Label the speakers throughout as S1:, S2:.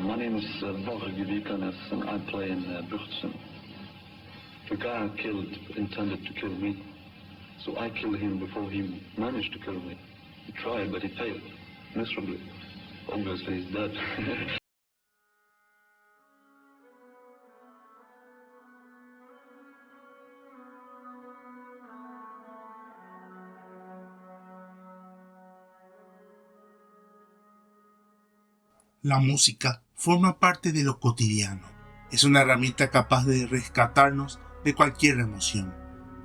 S1: My name is Borg Vikanes, and I play in Bürtzen. The guy I killed intended to kill me, so I killed him before he managed to kill me. He tried, but he failed, miserably. Obviously, he's dead.
S2: La música forma parte de lo cotidiano. Es una herramienta capaz de rescatarnos de cualquier emoción.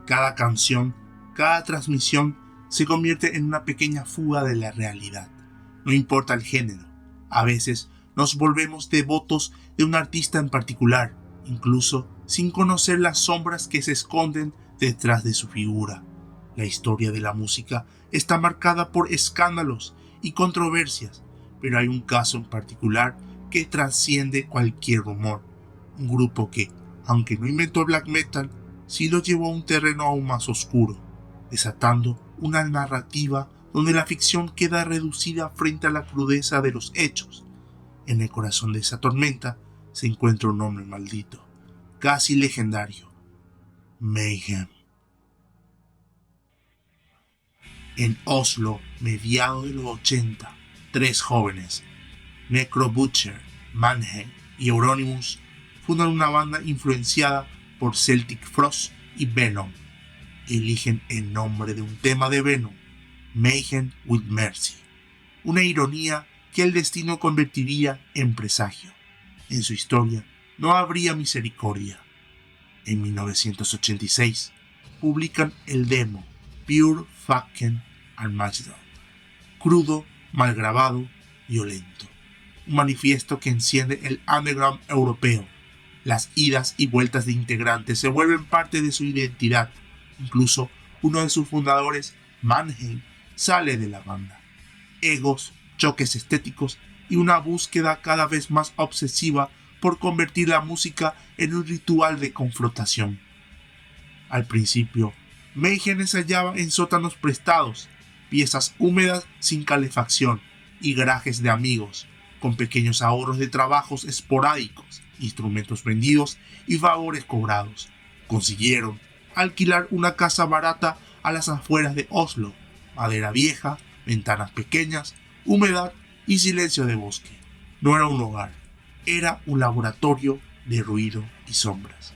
S2: Cada canción, cada transmisión se convierte en una pequeña fuga de la realidad. No importa el género. A veces nos volvemos devotos de un artista en particular, incluso sin conocer las sombras que se esconden detrás de su figura. La historia de la música está marcada por escándalos y controversias, pero hay un caso en particular que trasciende cualquier rumor. Un grupo que, aunque no inventó el black metal, sí lo llevó a un terreno aún más oscuro, desatando una narrativa donde la ficción queda reducida frente a la crudeza de los hechos. En el corazón de esa tormenta se encuentra un hombre maldito, casi legendario: Mayhem. En Oslo, mediados de los 80, 3 jóvenes, Necro Butcher, Mannheim y Euronymous, fundan una banda influenciada por Celtic Frost y Venom. Eligen el nombre de un tema de Venom, Mayhem with Mercy, una ironía que el destino convertiría en presagio. En su historia no habría misericordia. En 1986 publican el demo Pure Fucking Armageddon, crudo, mal grabado, violento. Un manifiesto que enciende el underground europeo. Las idas y vueltas de integrantes se vuelven parte de su identidad. Incluso uno de sus fundadores, Mannheim, sale de la banda. Egos, choques estéticos y una búsqueda cada vez más obsesiva por convertir la música en un ritual de confrontación. Al principio, Mayhem ensayaba en sótanos prestados, piezas húmedas sin calefacción y garajes de amigos, con pequeños ahorros de trabajos esporádicos, instrumentos vendidos y favores cobrados. Consiguieron alquilar una casa barata a las afueras de Oslo, madera vieja, ventanas pequeñas, humedad y silencio de bosque. No era un hogar, era un laboratorio de ruido y sombras.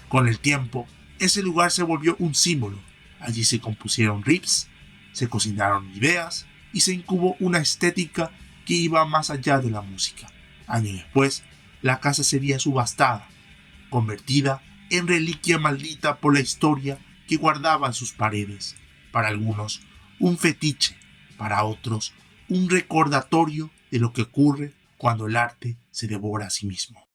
S2: Con el tiempo, ese lugar se volvió un símbolo. Allí se compusieron riffs, se cocinaron ideas y se incubó una estética que iba más allá de la música. Años después, la casa sería subastada, convertida en reliquia maldita por la historia que guardaba en sus paredes. Para algunos, un fetiche, para otros, un recordatorio de lo que ocurre cuando el arte se devora a sí mismo.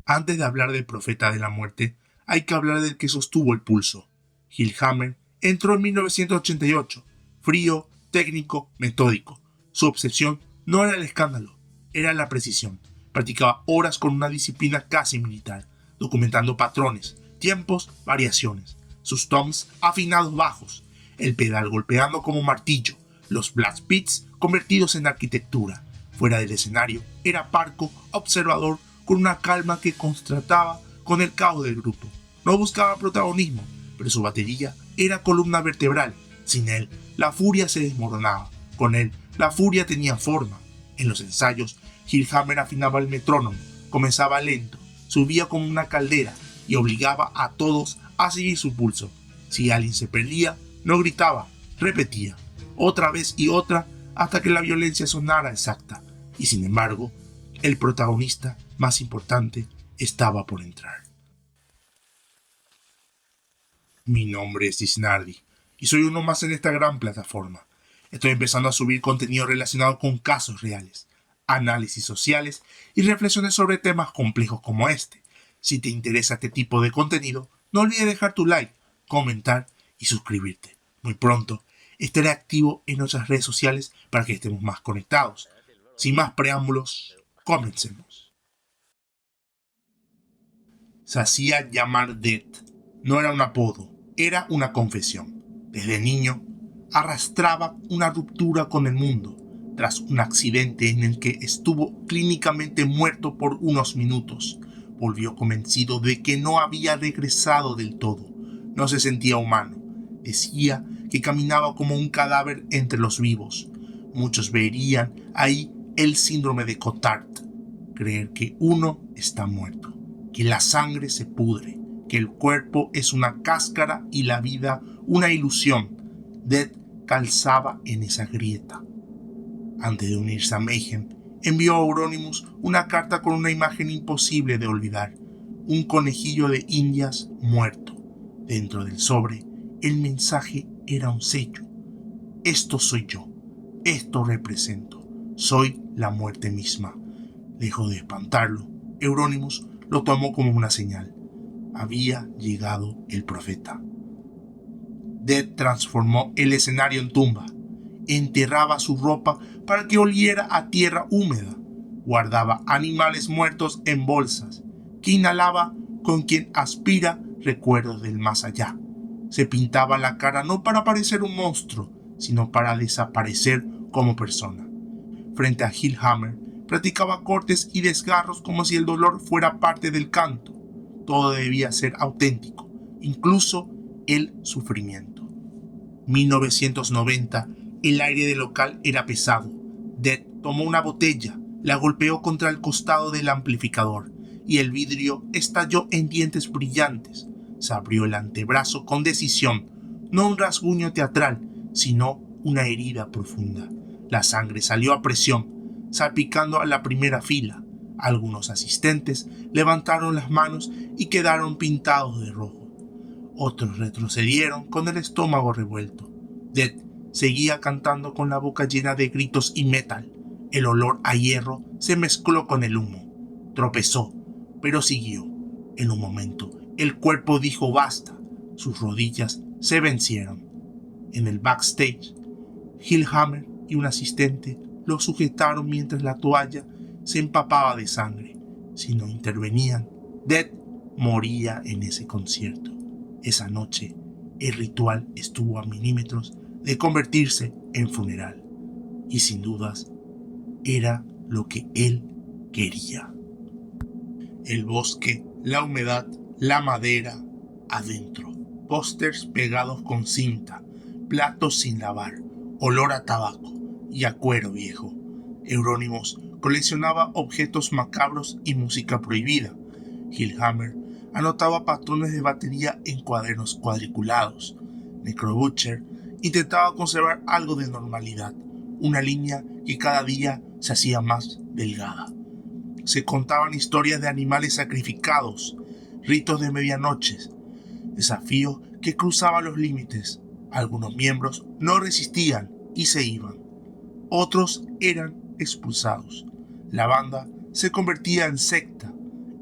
S2: Antes de hablar del profeta de la muerte, hay que hablar del que sostuvo el pulso. Hellhammer entró en 1988, frío, técnico, metódico. Su obsesión no era el escándalo, era la precisión. Practicaba horas con una disciplina casi militar, documentando patrones, tiempos, variaciones. Sus toms afinados bajos, el pedal golpeando como martillo, los blast beats convertidos en arquitectura. Fuera del escenario, era parco, observador, con una calma que contrastaba con el caos del grupo. No buscaba protagonismo, pero su batería era columna vertebral. Sin él, la furia se desmoronaba. Con él, la furia tenía forma. En los ensayos, Hellhammer afinaba el metrónomo, comenzaba lento, subía como una caldera y obligaba a todos a seguir su pulso. Si alguien se perdía, no gritaba, repetía, otra vez y otra, hasta que la violencia sonara exacta. Y sin embargo, el protagonista más importante estaba por entrar. Mi nombre es Disnardi y soy uno más en esta gran plataforma. Estoy empezando a subir contenido relacionado con casos reales, análisis sociales y reflexiones sobre temas complejos como este. Si te interesa este tipo de contenido, no olvides dejar tu like, comentar y suscribirte. Muy pronto estaré activo en nuestras redes sociales para que estemos más conectados. Sin más preámbulos, comencemos. Se hacía llamar Death. No era un apodo, era una confesión. Desde niño, arrastraba una ruptura con el mundo. tras un accidente en el que estuvo clínicamente muerto por unos minutos. Volvió convencido de que no había regresado del todo. No se sentía humano. Decía que caminaba como un cadáver entre los vivos. Muchos verían ahí el síndrome de Cotard. Creer que uno está muerto, que la sangre se pudre, que el cuerpo es una cáscara y la vida una ilusión. Dead calzaba en esa grieta. Antes de unirse a Mayhem, envió a Euronymous una carta con una imagen imposible de olvidar: un conejillo de indias muerto. Dentro del sobre, el mensaje era un sello. Esto soy yo, esto represento, soy la muerte misma. Lejos de espantarlo, Euronymous lo tomó como una señal. Había llegado el profeta. Dead transformó el escenario en tumba. Enterraba su ropa para que oliera a tierra húmeda. Guardaba animales muertos en bolsas, que inhalaba con quien aspira recuerdos del más allá. Se pintaba la cara no para parecer un monstruo, sino para desaparecer como persona. Frente a Hellhammer, practicaba cortes y desgarros como si el dolor fuera parte del canto. Todo debía ser auténtico, incluso el sufrimiento. 1990, el aire del local era pesado. Dead tomó una botella, la golpeó contra el costado del amplificador y el vidrio estalló en dientes brillantes. Se abrió el antebrazo con decisión, no un rasguño teatral, sino una herida profunda. La sangre salió a presión, salpicando a la primera fila. Algunos asistentes levantaron las manos y quedaron pintados de rojo. Otros retrocedieron con el estómago revuelto. Dead seguía cantando con la boca llena de gritos y metal. El olor a hierro se mezcló con el humo. Tropezó, pero siguió. En un momento, el cuerpo dijo basta. Sus rodillas se vencieron. En el backstage, Hellhammer y un asistente lo sujetaron mientras la toalla se empapaba de sangre. Si no intervenían, Dead moría en ese concierto. Esa noche, el ritual estuvo a milímetros de convertirse en funeral. Y sin dudas, era lo que él quería. El bosque, la humedad, la madera, adentro. Pósters pegados con cinta, platos sin lavar, olor a tabaco y a cuero viejo. Euronymous coleccionaba objetos macabros y música prohibida. Hellhammer anotaba patrones de batería en cuadernos cuadriculados. Necrobutcher intentaba conservar algo de normalidad, una línea que cada día se hacía más delgada. Se contaban historias de animales sacrificados, ritos de medianoches, desafíos que cruzaban los límites. Algunos miembros no resistían y se iban. Otros eran expulsados. La banda se convertía en secta,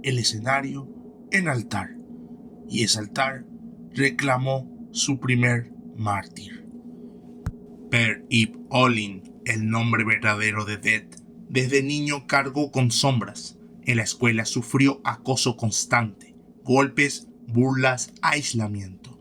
S2: el escenario en altar, y ese altar reclamó su primer mártir. Per Ib Olin, el nombre verdadero de Dead, desde niño cargó con sombras. En la escuela sufrió acoso constante, golpes, burlas, aislamiento.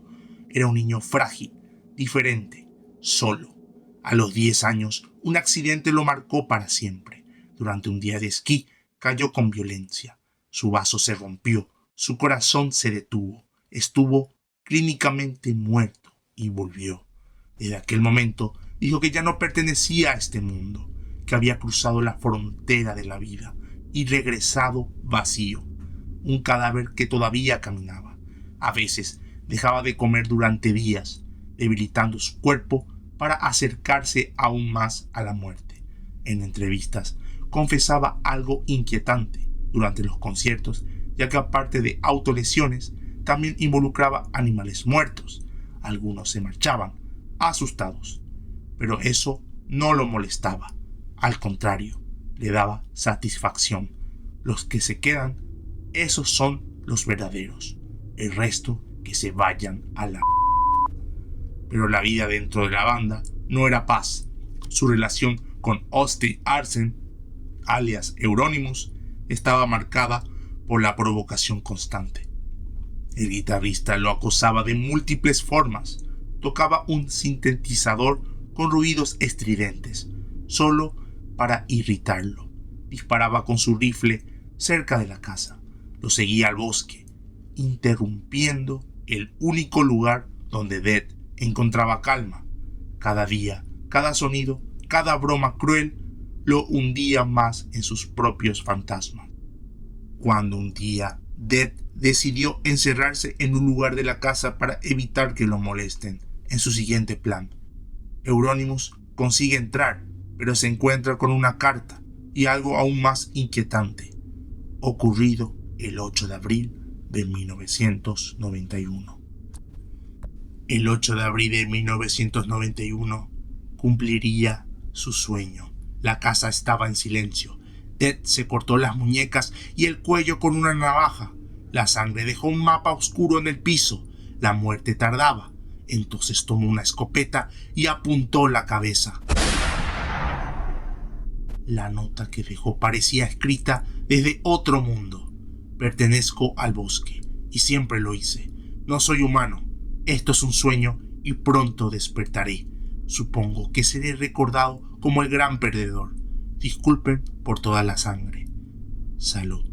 S2: Era un niño frágil, diferente, solo. A los 10 años, un accidente lo marcó para siempre. Durante un día de esquí, cayó con violencia. Su vaso se rompió, su corazón se detuvo. Estuvo clínicamente muerto y volvió. Desde aquel momento, dijo que ya no pertenecía a este mundo, que había cruzado la frontera de la vida y regresado vacío. Un cadáver que todavía caminaba. A veces dejaba de comer durante días, debilitando su cuerpo para acercarse aún más a la muerte. En entrevistas confesaba algo inquietante durante los conciertos, ya que aparte de autolesiones, también involucraba animales muertos. Algunos se marchaban, asustados, pero eso no lo molestaba. Al contrario, le daba satisfacción. Los que se quedan, esos son los verdaderos. El resto, que se vayan a la... Pero la vida dentro de la banda no era paz. Su relación con Austin Arsen, alias Euronymous, estaba marcada por la provocación constante. El guitarrista lo acosaba de múltiples formas. Tocaba un sintetizador con ruidos estridentes, solo para irritarlo. Disparaba con su rifle cerca de la casa. Lo seguía al bosque, interrumpiendo el único lugar donde Dead encontraba calma. Cada día, cada sonido, cada broma cruel lo hundía más en sus propios fantasmas. Cuando un día Dead decidió encerrarse en un lugar de la casa para evitar que lo molesten, en su siguiente plan, Euronymous consigue entrar, pero se encuentra con una carta y algo aún más inquietante, ocurrido el 8 de abril de 1991. El 8 de abril de 1991 cumpliría su sueño. La casa estaba en silencio. Dead se cortó las muñecas y el cuello con una navaja. La sangre dejó un mapa oscuro en el piso. La muerte tardaba. Entonces tomó una escopeta y apuntó la cabeza. La nota que dejó parecía escrita desde otro mundo. Pertenezco al bosque y siempre lo hice. No soy humano. Esto es un sueño y pronto despertaré. Supongo que seré recordado como el gran perdedor. Disculpen por toda la sangre. Salud.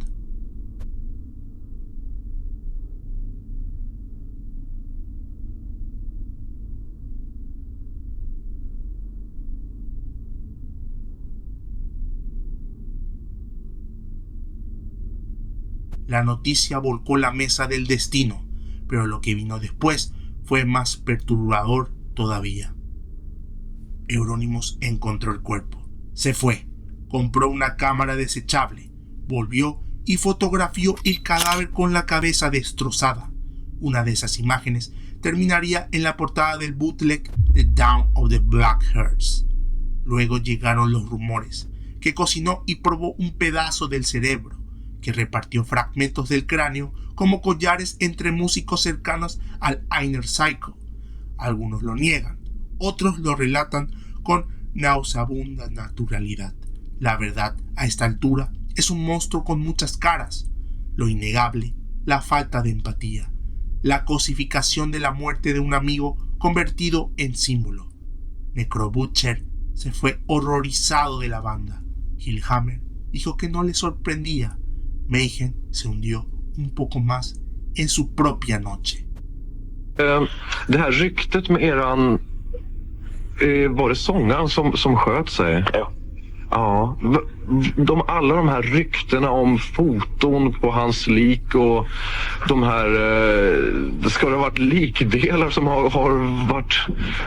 S2: La noticia volcó la mesa del destino, pero lo que vino después fue más perturbador todavía. Euronymous encontró el cuerpo. Se fue, compró una cámara desechable, volvió y fotografió el cadáver con la cabeza destrozada. Una de esas imágenes terminaría en la portada del bootleg The Dawn of the Black Hearts. Luego llegaron los rumores, que cocinó y probó un pedazo del cerebro, que repartió fragmentos del cráneo como collares entre músicos cercanos al Inner Cycle. Algunos lo niegan, otros lo relatan con nauseabunda naturalidad. La verdad, a esta altura, es un monstruo con muchas caras. Lo innegable, la falta de empatía, la cosificación de la muerte de un amigo convertido en símbolo. Necrobutcher se fue horrorizado de la banda. Hillhammer dijo que no le sorprendía. Mayhem se hundió un poco más en su propia noche.
S3: Det här ryktet med eran... var det sångaren som sköt sig?
S4: Ja.
S3: Ja. Alla de här ryktena om foton på hans lik och de här... det ska ha varit likdelar som har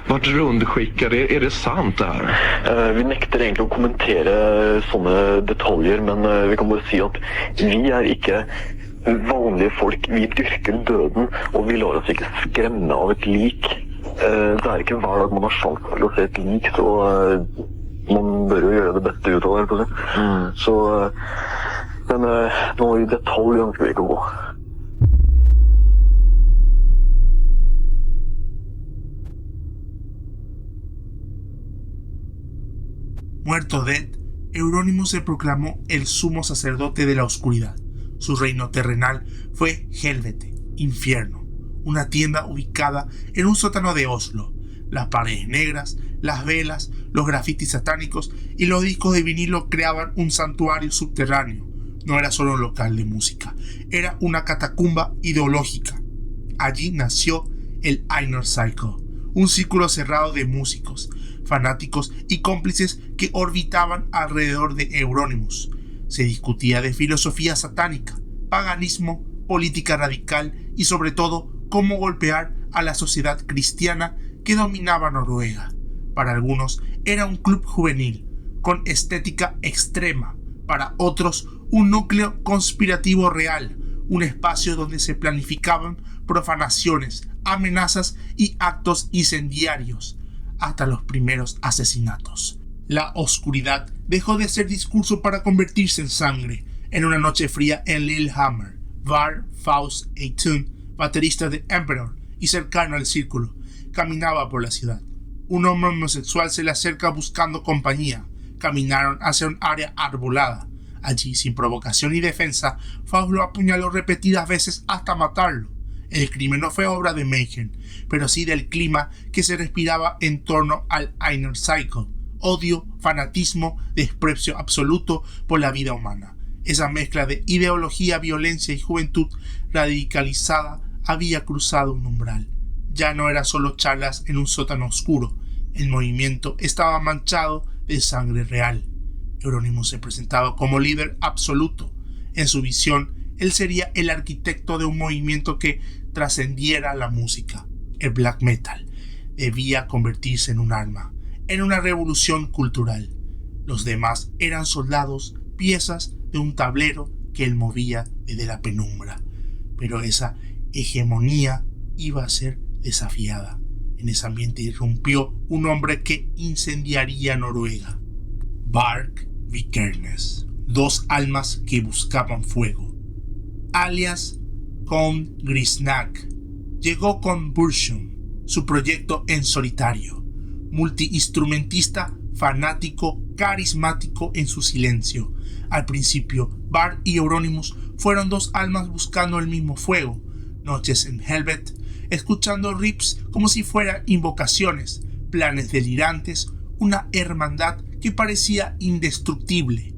S3: varit rundskickade. Är det sant det här?
S4: Vi nekter egentlig å kommentere sånne detaljer, men vi kan bare si at vi er ikke vanlige folk. Vi dyrker døden, og vi lar oss ikke skremme av et lik. Det er ikke hver dag man har sjanse til å se et lik, så man bør jo gjøre det beste ut av det. Så, men noe i detalj ønsker vi ikke å gå.
S2: Muerto Dead, Euronymous se proclamó el sumo sacerdote de la oscuridad. Su reino terrenal fue Helvete, infierno, una tienda ubicada en un sótano de Oslo. Las paredes negras, las velas, los grafitis satánicos y los discos de vinilo creaban un santuario subterráneo. No era solo un local de música, era una catacumba ideológica. Allí nació el Inner Cycle, un círculo cerrado de músicos, fanáticos y cómplices que orbitaban alrededor de Euronymous. Se discutía de filosofía satánica, paganismo, política radical y sobre todo cómo golpear a la sociedad cristiana que dominaba Noruega. Para algunos era un club juvenil, con estética extrema. Para otros, un núcleo conspirativo real, un espacio donde se planificaban profanaciones, amenazas y actos incendiarios, hasta los primeros asesinatos. La oscuridad dejó de ser discurso para convertirse en sangre. En una noche fría en Lillehammer, Var Faust Eitun, baterista de Emperor y cercano al círculo, caminaba por la ciudad. Un hombre homosexual se le acerca buscando compañía. Caminaron hacia un área arbolada. Allí, sin provocación ni defensa, Faust lo apuñaló repetidas veces hasta matarlo. El crimen no fue obra de Mayhem, pero sí del clima que se respiraba en torno al Inner Cycle. odio, fanatismo, desprecio absoluto por la vida humana. Esa mezcla de ideología, violencia y juventud radicalizada había cruzado un umbral. Ya no era solo charlas en un sótano oscuro. El movimiento estaba manchado de sangre real. Euronymous se presentaba como líder absoluto. En su visión, él sería el arquitecto de un movimiento que trascendiera la música. El black metal debía convertirse en un arma, en una revolución cultural. Los demás eran soldados, piezas de un tablero que él movía desde la penumbra. Pero esa hegemonía iba a ser desafiada. En ese ambiente irrumpió un hombre que incendiaría Noruega. Varg Vikernes, dos almas que buscaban fuego. Alias Count Grisnag, llegó con Burzum, su proyecto en solitario. Multiinstrumentista, fanático, carismático en su silencio. Al principio, Varg y Euronymous fueron dos almas buscando el mismo fuego. Noches en Helvet, escuchando riffs como si fueran invocaciones, planes delirantes, una hermandad que parecía indestructible.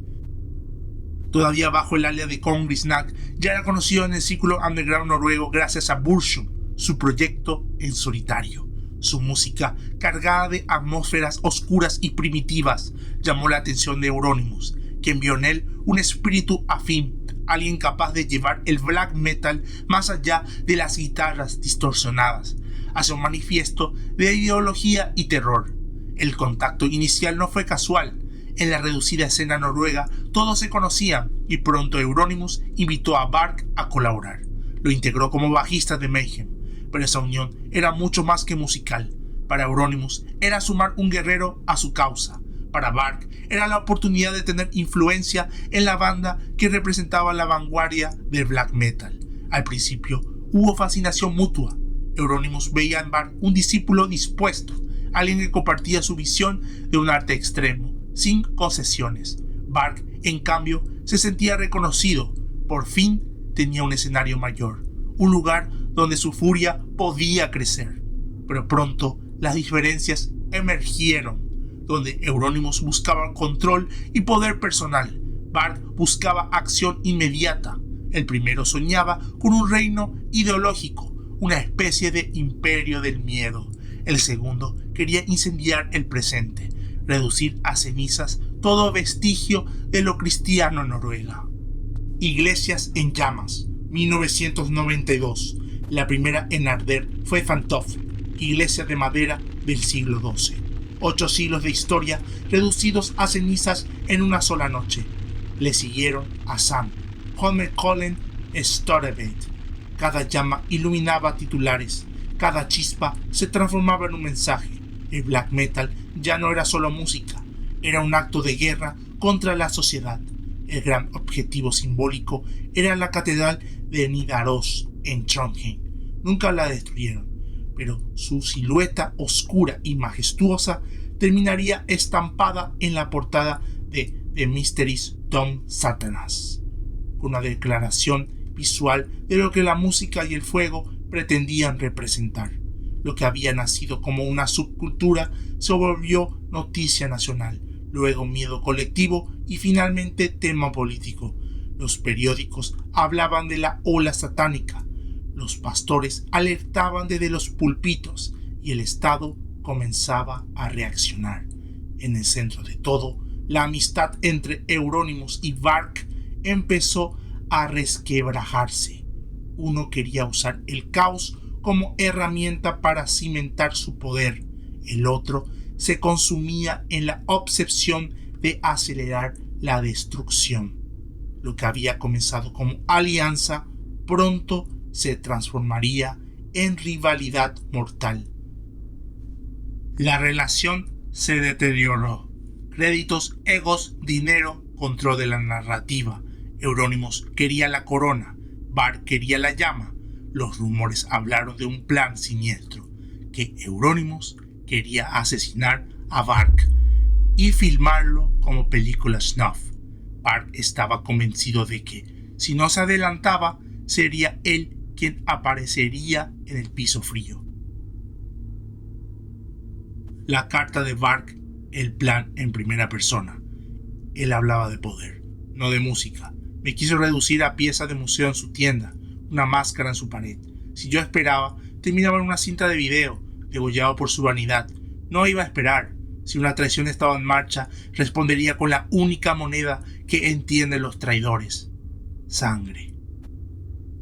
S2: Todavía bajo el alias de Count Grisnag, ya era conocido en el círculo underground noruego gracias a Burzum, su proyecto en solitario. Su música, cargada de atmósferas oscuras y primitivas, llamó la atención de Euronymous, quien vio en él un espíritu afín, alguien capaz de llevar el black metal más allá de las guitarras distorsionadas, hacia un manifiesto de ideología y terror. El contacto inicial no fue casual. En la reducida escena noruega todos se conocían y pronto Euronymous invitó a Varg a colaborar. Lo integró como bajista de Mayhem, pero esa unión era mucho más que musical. Para Euronymous era sumar un guerrero a su causa. Para Varg era la oportunidad de tener influencia en la banda que representaba la vanguardia del black metal. Al principio hubo fascinación mutua. Euronymous veía en Varg un discípulo dispuesto, alguien que compartía su visión de un arte extremo, sin concesiones. Varg, en cambio, se sentía reconocido. Por fin tenía un escenario mayor, un lugar donde su furia podía crecer. Pero pronto las diferencias emergieron, donde Euronymous buscaba control y poder personal. Varg buscaba acción inmediata. El primero soñaba con un reino ideológico, una especie de imperio del miedo. El segundo quería incendiar el presente, reducir a cenizas todo vestigio de lo cristiano en Noruega. Iglesias en llamas, 1992. La primera en arder fue Fantoft, iglesia de madera del siglo XII. 8 siglos de historia reducidos a cenizas en una sola noche. Le siguieron a Sam, Holmenkollen, Storebeit. Cada llama iluminaba titulares, cada chispa se transformaba en un mensaje. El black metal ya no era solo música, era un acto de guerra contra la sociedad. El gran objetivo simbólico era la catedral de Nidaros en Trondheim. Nunca la destruyeron, pero su silueta oscura y majestuosa terminaría estampada en la portada de The Mysteries Dom Satanas, con una declaración visual de lo que la música y el fuego pretendían representar. Lo que había nacido como una subcultura se volvió noticia nacional, luego miedo colectivo y finalmente tema político. Los periódicos hablaban de la ola satánica, los pastores alertaban desde los púlpitos y el Estado comenzaba a reaccionar. En el centro de todo, la amistad entre Euronymous y Varg empezó a resquebrajarse. Uno quería usar el caos como herramienta para cimentar su poder. El otro se consumía en la obsesión de acelerar la destrucción. Lo que había comenzado como alianza pronto se transformaría en rivalidad mortal. La relación se deterioró. Créditos, egos, dinero, control de la narrativa. Euronymous quería la corona, Varg quería la llama. Los rumores hablaron de un plan siniestro, que Euronymous quería asesinar a Varg y filmarlo como película snuff. Varg estaba convencido de que, si no se adelantaba, sería él quien aparecería en el piso frío. La carta de Varg el plan en primera persona. Él hablaba de poder, no de música. Me quiso reducir a piezas de museo en su tienda, una máscara en su pared. Si yo esperaba, terminaba en una cinta de video, degollado por su vanidad. No iba a esperar. Si una traición estaba en marcha, respondería con la única moneda que entienden los traidores: sangre.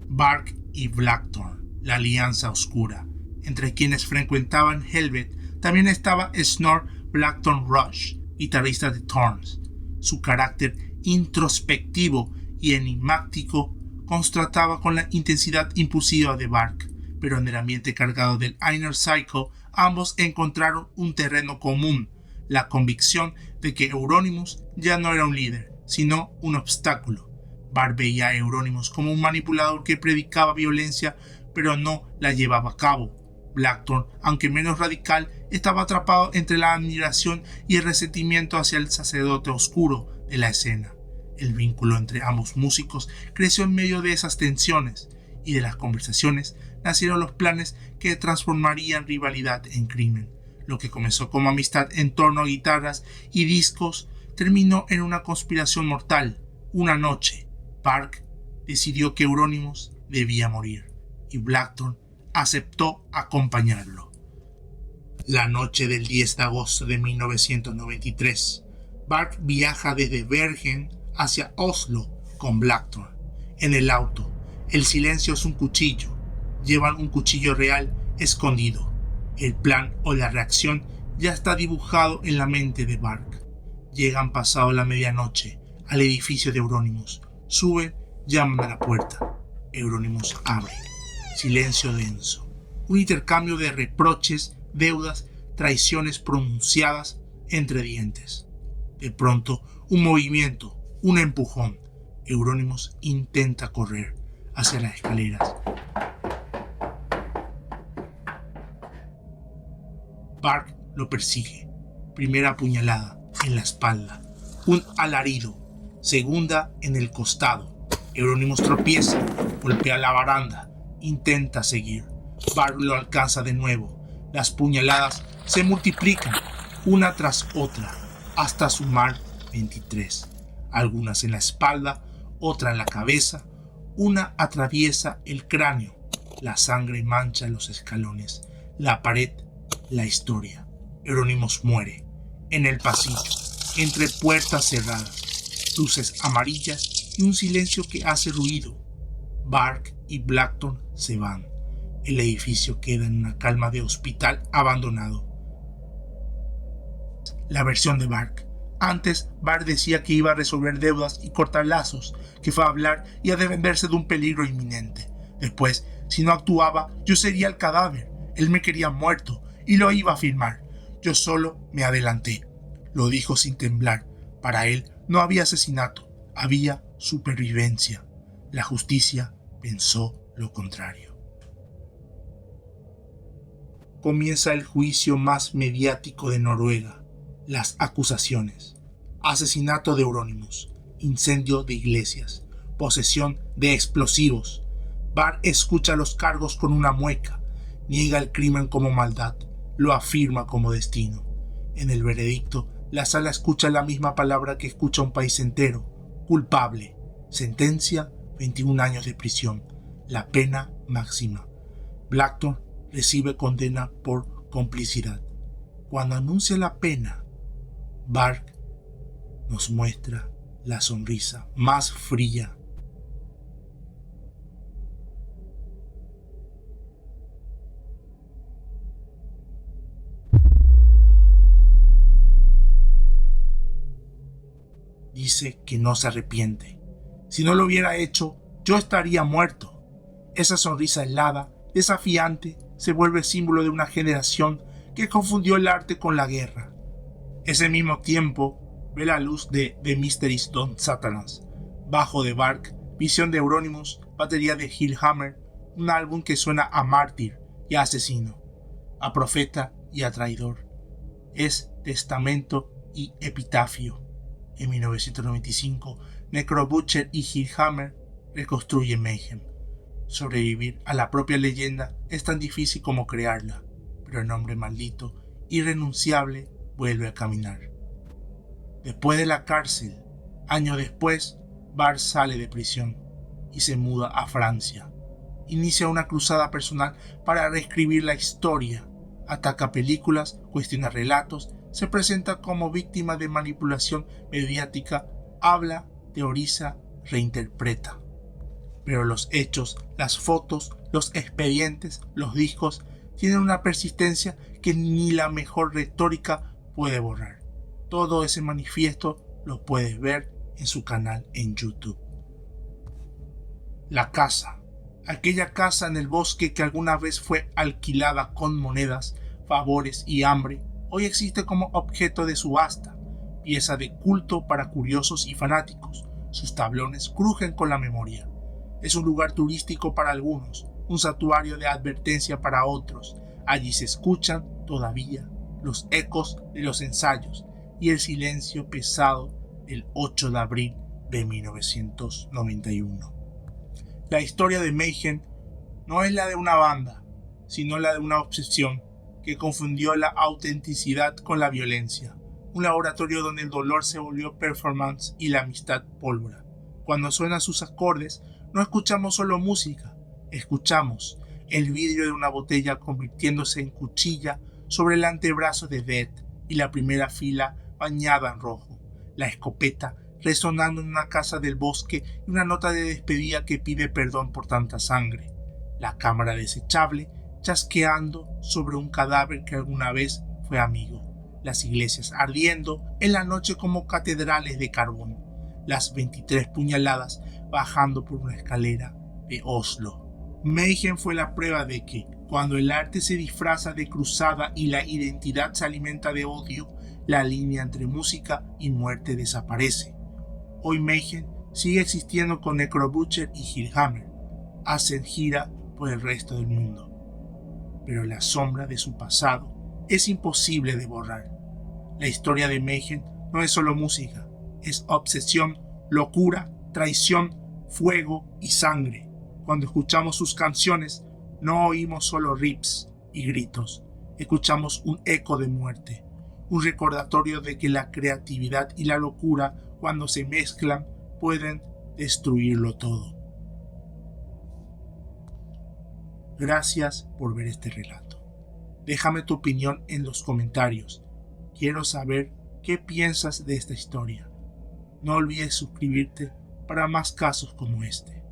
S2: Bark y Blackthorn, la alianza oscura. Entre quienes frecuentaban Helvet también estaba Snore Blackthorn Rush, guitarrista de Thorns. Su carácter introspectivo y enigmático contrastaba con la intensidad impulsiva de Bark, pero en el ambiente cargado del Inner Cycle ambos encontraron un terreno común: la convicción de que Euronymous ya no era un líder, sino un obstáculo. Bark veía a Euronymous como un manipulador que predicaba violencia, pero no la llevaba a cabo. Blackthorn, aunque menos radical, estaba atrapado entre la admiración y el resentimiento hacia el sacerdote oscuro de la escena. El vínculo entre ambos músicos creció en medio de esas tensiones, y de las conversaciones nacieron los planes que transformarían rivalidad en crimen. Lo que comenzó como amistad en torno a guitarras y discos terminó en una conspiración mortal. Una noche, Bark decidió que Euronymous debía morir, y Blackthorn aceptó acompañarlo. La noche del 10 de agosto de 1993, Bark viaja desde Bergen hacia Oslo con Blackthorn. En el auto, el silencio es un cuchillo. Llevan un cuchillo real escondido. El plan o la reacción ya está dibujado en la mente de Bark. Llegan pasado la medianoche al edificio de Euronymous. Suben, llaman a la puerta. Euronymous abre. Silencio denso. Un intercambio de reproches, deudas, traiciones pronunciadas entre dientes. De pronto, un movimiento, un empujón. Euronymous intenta correr hacia las escaleras. Bark lo persigue. Primera puñalada en la espalda. Un alarido. Segunda en el costado. Euronymous tropieza. Golpea la baranda. Intenta seguir. Bark lo alcanza de nuevo. Las puñaladas se multiplican, una tras otra, hasta sumar 23. Algunas en la espalda, otra en la cabeza. Una atraviesa el cráneo. La sangre mancha los escalones, la pared, la historia. Euronymous muere. En el pasillo, entre puertas cerradas, luces amarillas y un silencio que hace ruido. Bark y Blackthorn se van. El edificio queda en una calma de hospital abandonado. La versión de Bark. Antes, Bark decía que iba a resolver deudas y cortar lazos, que fue a hablar y a defenderse de un peligro inminente. Después, si no actuaba, yo sería el cadáver. Él me quería muerto y lo iba a firmar. Yo solo me adelanté. Lo dijo sin temblar. Para él no había asesinato, había supervivencia. La justicia pensó lo contrario. Comienza el juicio más mediático de Noruega. Las acusaciones: asesinato de Euronymous, incendio de iglesias, posesión de explosivos. Bark escucha los cargos con una mueca, niega el crimen como maldad, lo afirma como destino. En el veredicto, la sala escucha la misma palabra que escucha un país entero: culpable. Sentencia: 21 años de prisión, la pena máxima. Blackthorn recibe condena por complicidad. Cuando anuncia la pena, Bark nos muestra la sonrisa más fría. Dice que no se arrepiente. Si no lo hubiera hecho, yo estaría muerto. Esa sonrisa helada, desafiante, se vuelve símbolo de una generación que confundió el arte con la guerra. Ese mismo tiempo ve la luz de The Mysteries Don't Satanas, bajo de Bark, visión de Euronymous, batería de Hillhammer, un álbum que suena a mártir y a asesino, a profeta y a traidor. Es testamento y epitafio. En 1995, Necrobutcher y Hillhammer reconstruyen Mayhem. Sobrevivir a la propia leyenda es tan difícil como crearla, pero el nombre maldito, irrenunciable, vuelve a caminar. Después de la cárcel, años después, Bart sale de prisión y se muda a Francia. Inicia una cruzada personal para reescribir la historia. Ataca películas, cuestiona relatos, se presenta como víctima de manipulación mediática, habla, teoriza, reinterpreta. Pero los hechos, las fotos, los expedientes, los discos tienen una persistencia que ni la mejor retórica puede borrar. Todo ese manifiesto lo puedes ver en su canal en YouTube. La casa. Aquella casa en el bosque que alguna vez fue alquilada con monedas, favores y hambre, hoy existe como objeto de subasta, pieza de culto para curiosos y fanáticos. Sus tablones crujen con la memoria. Es un lugar turístico para algunos, un santuario de advertencia para otros. Allí se escuchan todavía los ecos de los ensayos y el silencio pesado del 8 de abril de 1991. La historia de Mayhem no es la de una banda, sino la de una obsesión que confundió la autenticidad con la violencia. Un laboratorio donde el dolor se volvió performance y la amistad pólvora. Cuando suenan sus acordes, no escuchamos solo música, escuchamos el vidrio de una botella convirtiéndose en cuchilla sobre el antebrazo de Death y la primera fila bañada en rojo, la escopeta resonando en una casa del bosque y una nota de despedida que pide perdón por tanta sangre, la cámara desechable chasqueando sobre un cadáver que alguna vez fue amigo, las iglesias ardiendo en la noche como catedrales de carbón, las 23 puñaladas bajando por una escalera de Oslo. Mayhem fue la prueba de que, cuando el arte se disfraza de cruzada y la identidad se alimenta de odio, la línea entre música y muerte desaparece. Hoy Mayhem sigue existiendo con Necrobutcher y Hellhammer. Hacen gira por el resto del mundo. Pero la sombra de su pasado es imposible de borrar. La historia de Mayhem no es solo música, es obsesión, locura, traición, fuego y sangre. Cuando escuchamos sus canciones, no oímos solo riffs y gritos, escuchamos un eco de muerte, un recordatorio de que la creatividad y la locura, cuando se mezclan, pueden destruirlo todo. Gracias por ver este relato. Déjame tu opinión en los comentarios. Quiero saber qué piensas de esta historia. No olvides suscribirte para más casos como este.